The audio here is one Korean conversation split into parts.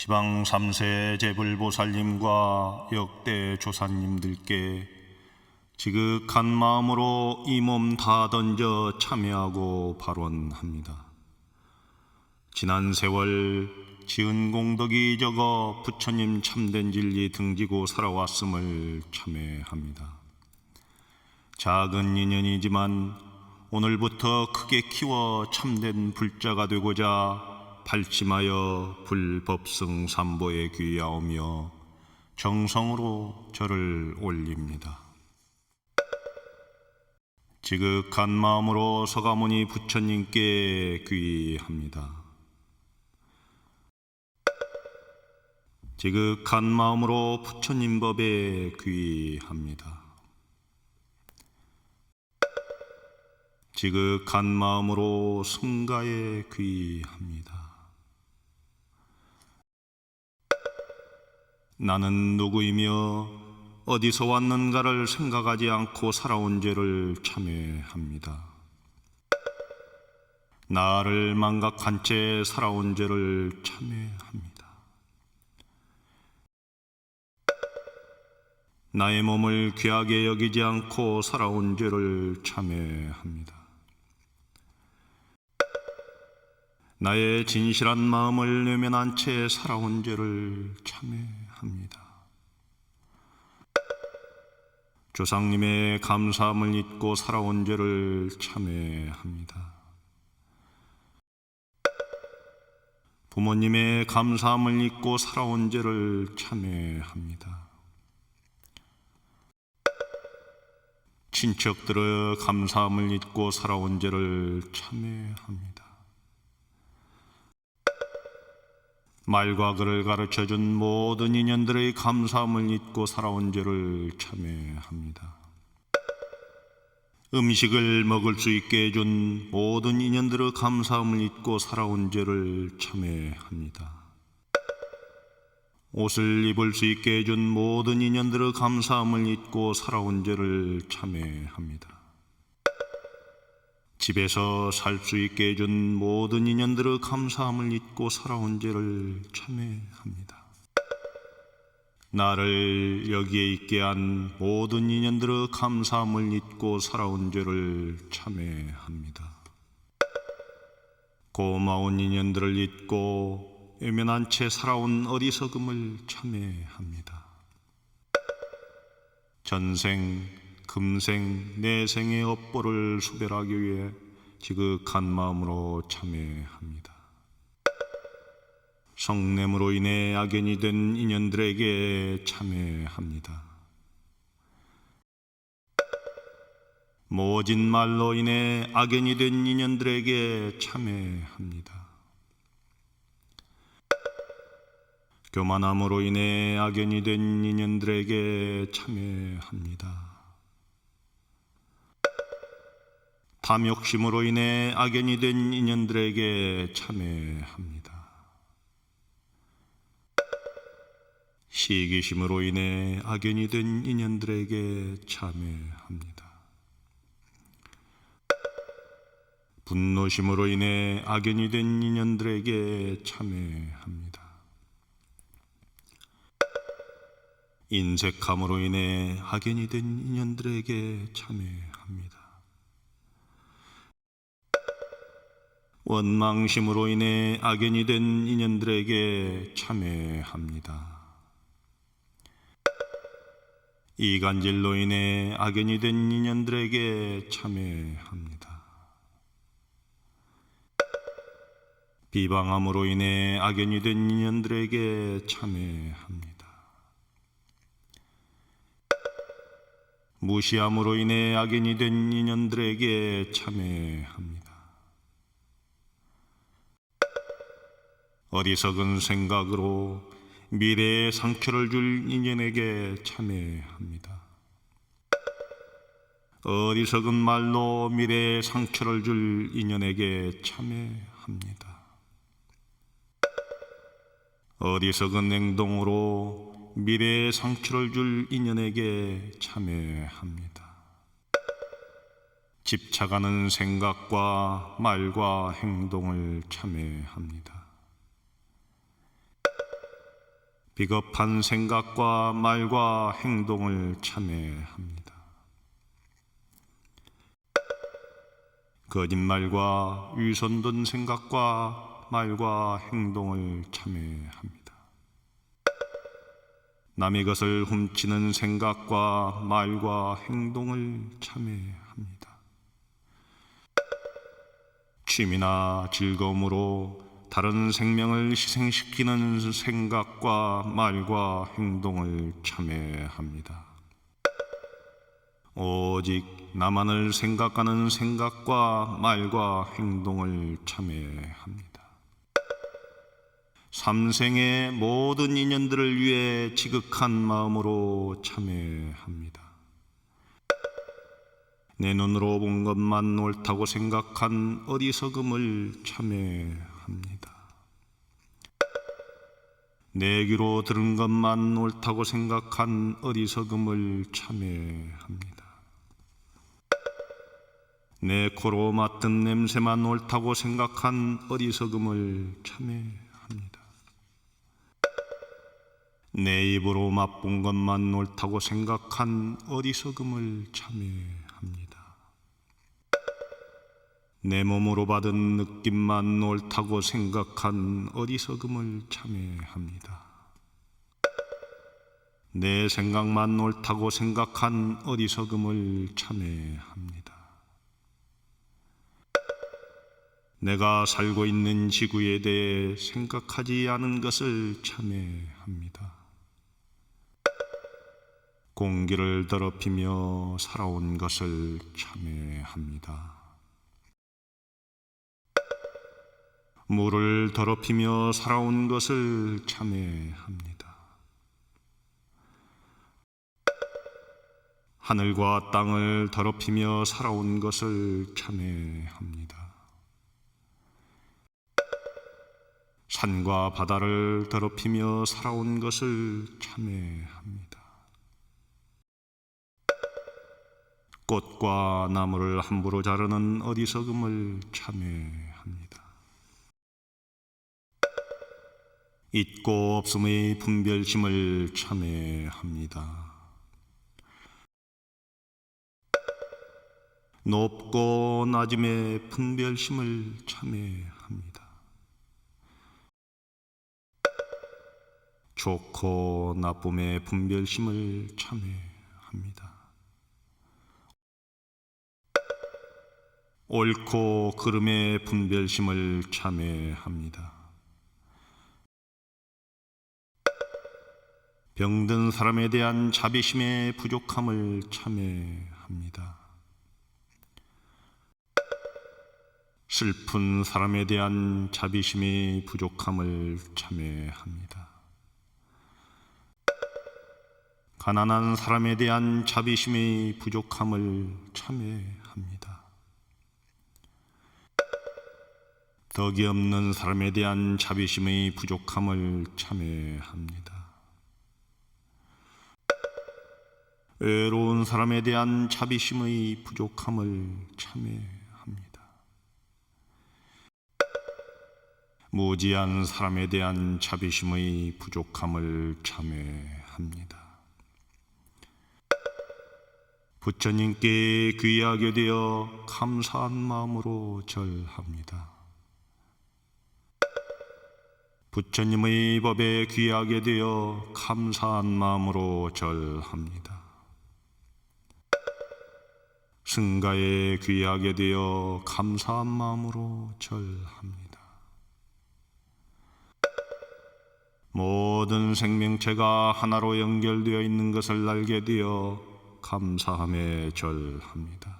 지방 3세 재불보살님과 역대 조사님들께 지극한 마음으로 이 몸 다 던져 참여하고 발언합니다. 지난 세월 지은 공덕이 적어 부처님 참된 진리 등지고 살아왔음을 참회합니다. 작은 인연이지만 오늘부터 크게 키워 참된 불자가 되고자 발심하여 불법승 삼보에 귀하오며 정성으로 절을 올립니다. 지극한 마음으로 서가모니 부처님께 귀합니다. 지극한 마음으로 부처님 법에 귀합니다. 지극한 마음으로 승가에 귀합니다. 나는 누구이며 어디서 왔는가를 생각하지 않고 살아온 죄를 참회합니다. 나를 망각한 채 살아온 죄를 참회합니다. 나의 몸을 귀하게 여기지 않고 살아온 죄를 참회합니다. 나의 진실한 마음을 외면한 채 살아온 죄를 참회합니다. 조상님의 감사함을 잊고 살아온 죄를 참회합니다. 부모님의 감사함을 잊고 살아온 죄를 참회합니다. 친척들의 감사함을 잊고 살아온 죄를 참회합니다. 말과 글을 가르쳐준 모든 인연들의 감사함을 잊고 살아온 죄를 참회합니다. 음식을 먹을 수 있게 해준 모든 인연들의 감사함을 잊고 살아온 죄를 참회합니다. 옷을 입을 수 있게 해준 모든 인연들의 감사함을 잊고 살아온 죄를 참회합니다. 집에서 살 수 있게 해준 모든 인연들의 감사함을 잊고 살아온 죄를 참회합니다. 나를 여기에 있게 한 모든 인연들의 감사함을 잊고 살아온 죄를 참회합니다. 고마운 인연들을 잊고 외면한 채 살아온 어리석음을 참회합니다. 전생, 금생, 내생의 업보를 수별하기 위해 지극한 마음으로 참회합니다. 성냄으로 인해 악연이 된 인연들에게 참회합니다. 모진 말로 인해 악연이 된 인연들에게 참회합니다. 교만함으로 인해 악연이 된 인연들에게 참회합니다. 탐욕심으로 인해 악연이 된 인연들에게 참회합니다. 시기심으로 인해 악연이 된 인연들에게 참회합니다. 분노심으로 인해 악연이 된 인연들에게 참회합니다. 인색함으로 인해 악연이 된 인연들에게 참회합니다. 원망심으로 인해 악연이 된 인연들에게 참회합니다. 이간질로 인해 악연이 된 인연들에게 참회합니다. 비방함으로 인해 악연이 된 인연들에게 참회합니다. 무시함으로 인해 악연이 된 인연들에게 참회합니다. 어리석은 생각으로 미래에 상처를 줄 인연에게 참회합니다. 어리석은 말로 미래에 상처를 줄 인연에게 참회합니다. 어리석은 행동으로 미래에 상처를 줄 인연에게 참회합니다. 집착하는 생각과 말과 행동을 참회합니다. 비겁한 생각과 말과 행동을 참회합니다. 거짓말과 위선된 생각과 말과 행동을 참회합니다. 남의 것을 훔치는 생각과 말과 행동을 참회합니다. 취미나 즐거움으로 다른 생명을 희생시키는 생각과 말과 행동을 참회합니다. 오직 나만을 생각하는 생각과 말과 행동을 참회합니다. 삼생의 모든 인연들을 위해 지극한 마음으로 참회합니다. 내 눈으로 본 것만 옳다고 생각한 어리석음을 참회합니다. 내 귀로 들은 것만 옳다고 생각한 어리석음을 참회합니다. 내 코로 맡은 냄새만 옳다고 생각한 어리석음을 참회합니다. 내 입으로 맛본 것만 옳다고 생각한 어리석음을 참회합니다. 내 몸으로 받은 느낌만 옳다고 생각한 어리석음을 참회합니다. 내 생각만 옳다고 생각한 어리석음을 참회합니다. 내가 살고 있는 지구에 대해 생각하지 않은 것을 참회합니다. 공기를 더럽히며 살아온 것을 참회합니다. 물을 더럽히며 살아온 것을 참회합니다. 하늘과 땅을 더럽히며 살아온 것을 참회합니다. 산과 바다를 더럽히며 살아온 것을 참회합니다. 꽃과 나무를 함부로 자르는 어리석음을 참회합니다. 있고 없음의 분별심을 참회합니다. 높고 낮음의 분별심을 참회합니다. 좋고 나쁨의 분별심을 참회합니다. 옳고 그름의 분별심을 참회합니다. 병든 사람에 대한 자비심의 부족함을 참회합니다. 슬픈 사람에 대한 자비심의 부족함을 참회합니다. 가난한 사람에 대한 자비심의 부족함을 참회합니다. 덕이 없는 사람에 대한 자비심의 부족함을 참회합니다. 외로운 사람에 대한 자비심의 부족함을 참회합니다. 무지한 사람에 대한 자비심의 부족함을 참회합니다. 부처님께 귀하게 되어 감사한 마음으로 절합니다. 부처님의 법에 귀하게 되어 감사한 마음으로 절합니다. 승가에 귀하게 되어 감사한 마음으로 절합니다. 모든 생명체가 하나로 연결되어 있는 것을 알게 되어 감사함에 절합니다.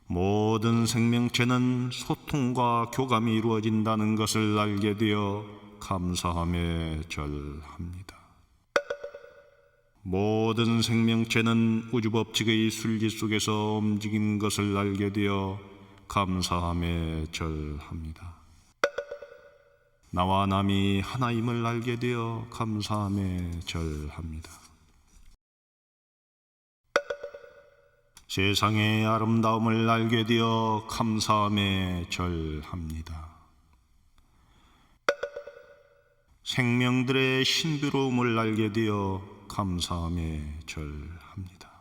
모든 생명체는 소통과 교감이 이루어진다는 것을 알게 되어 감사함에 절합니다. 모든 생명체는 우주법칙의 순리 속에서 움직이는 것을 알게 되어 감사함에 절합니다. 나와 남이 하나임을 알게 되어 감사함에 절합니다. 세상의 아름다움을 알게 되어 감사함에 절합니다. 생명들의 신비로움을 알게 되어 감사함에 절합니다.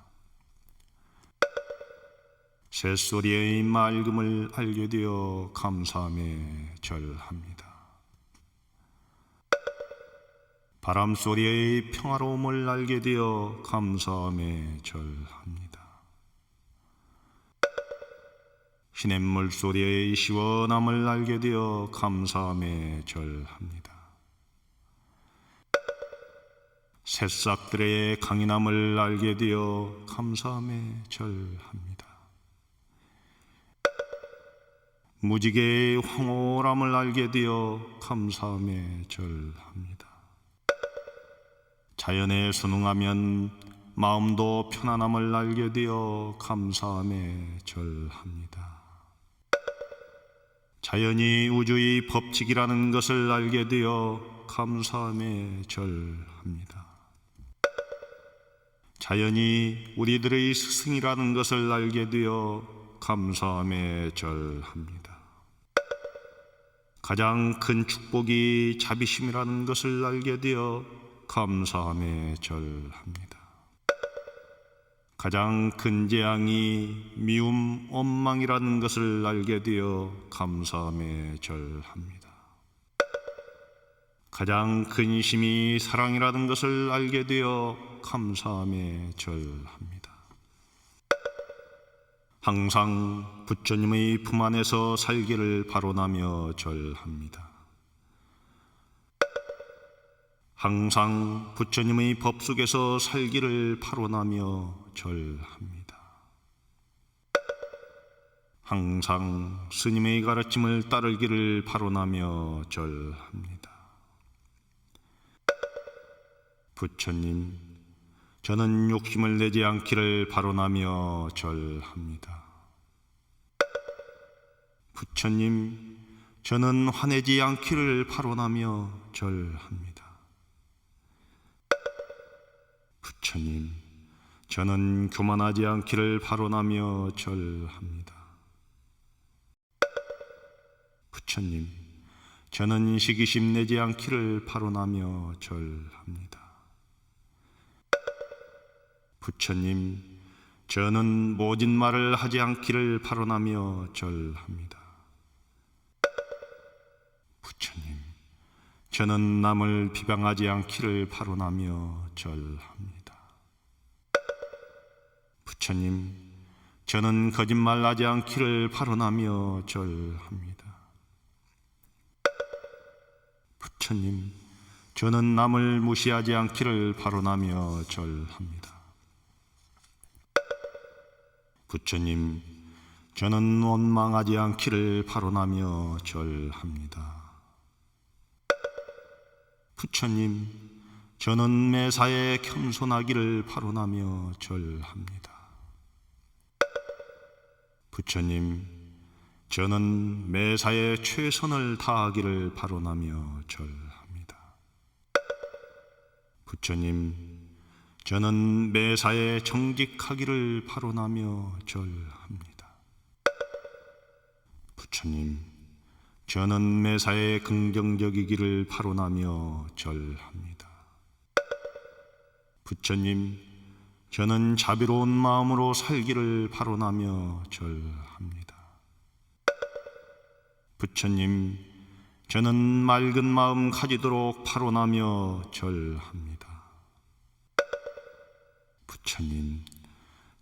새소리의 맑음을 알게 되어 감사함에 절합니다. 바람소리의 평화로움을 알게 되어 감사함에 절합니다. 시냇물 소리의 시원함을 알게 되어 감사함에 절합니다. 새싹들의 강인함을 알게 되어 감사함에 절합니다. 무지개의 황홀함을 알게 되어 감사함에 절합니다. 자연에 순응하면 마음도 편안함을 알게 되어 감사함에 절합니다. 자연이 우주의 법칙이라는 것을 알게 되어 감사함에 절합니다. 자연이 우리들의 스승이라는 것을 알게 되어 감사함에 절합니다. 가장 큰 축복이 자비심이라는 것을 알게 되어 감사함에 절합니다. 가장 큰 재앙이 미움, 원망이라는 것을 알게 되어 감사함에 절합니다. 가장 큰 힘이 사랑이라는 것을 알게 되어 감사함에 절합니다. 항상 부처님의 품 안에서 살기를 바로나며 절합니다. 항상 부처님의 법 속에서 살기를 바로나며 절합니다. 항상 스님의 가르침을 따르기를 바로나며 절합니다. 부처님, 저는 욕심을 내지 않기를 바로나며 절합니다. 부처님, 저는 화내지 않기를 바로나며 절합니다. 부처님, 저는 교만하지 않기를 바로나며 절합니다. 부처님, 저는 시기심 내지 않기를 바로나며 절합니다. 부처님, 저는 모진 말을 하지 않기를 바로나며 절합니다. 부처님, 저는 남을 비방하지 않기를 바로나며 절합니다. 부처님, 저는 거짓말하지 않기를 바로나며 절합니다. 부처님, 저는 남을 무시하지 않기를 바로나며 절합니다. 부처님, 저는 원망하지 않기를 바로나며 절합니다. 부처님, 저는 매사에 겸손하기를 바로나며 절합니다. 부처님, 저는 매사에 최선을 다하기를 바로나며 절합니다. 부처님, 저는 매사에 정직하기를 바로나며 절합니다. 부처님, 저는 매사에 긍정적이기를 바로나며 절합니다. 부처님, 저는 자비로운 마음으로 살기를 바로나며 절합니다. 부처님, 저는 맑은 마음 가지도록 바로나며 절합니다. 부처님,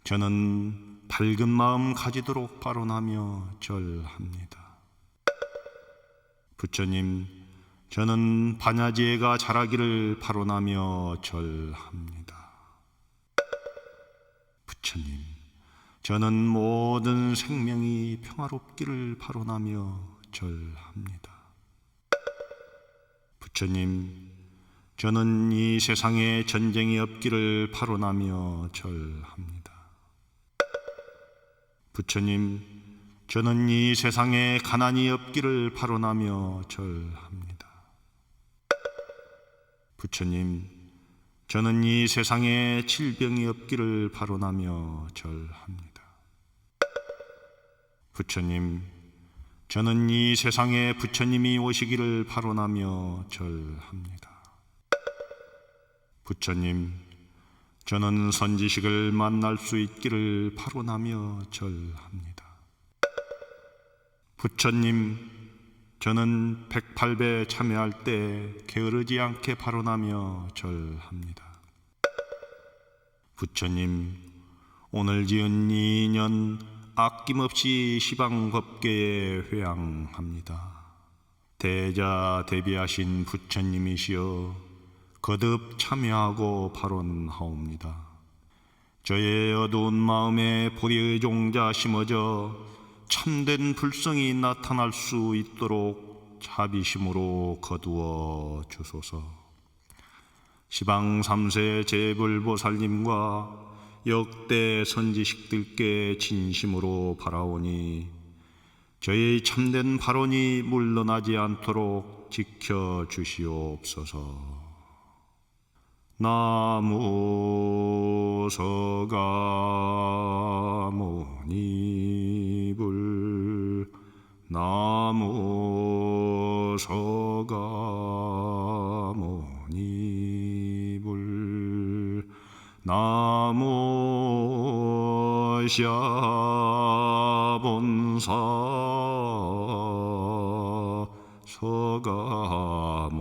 저는 밝은 마음 가지도록 바로나며 절합니다. 부처님, 저는 반야지혜가 자라기를 바로나며 절합니다. 부처님, 저는 모든 생명이 평화롭기를 바로나며 절합니다. 부처님, 저는 이 세상에 전쟁이 없기를 바로나며 절합니다. 부처님, 저는 이 세상에 가난이 없기를 바로나며 절합니다. 부처님, 저는 이 세상에 질병이 없기를 바로나며 절합니다. 부처님, 저는 이 세상에 부처님이 오시기를 바라며 절합니다. 부처님, 저는 선지식을 만날 수 있기를 바라며 절합니다. 부처님, 저는 108배 참여할 때 게으르지 않게 바라며 절합니다. 부처님, 오늘 지은 이 인연 아낌없이 시방법계에 회향합니다. 대자 대비하신 부처님이시여 거듭 참여하고 발언하옵니다. 저의 어두운 마음에 불의의 종자 심어져 참된 불성이 나타날 수 있도록 자비심으로 거두어 주소서. 시방 3세 제불보살님과 역대 선지식들께 진심으로 바라오니 저의 참된 발언이 물러나지 않도록 지켜주시옵소서. 나무 서가모니불 나무 서가모니불 나무 샤본사 서가모니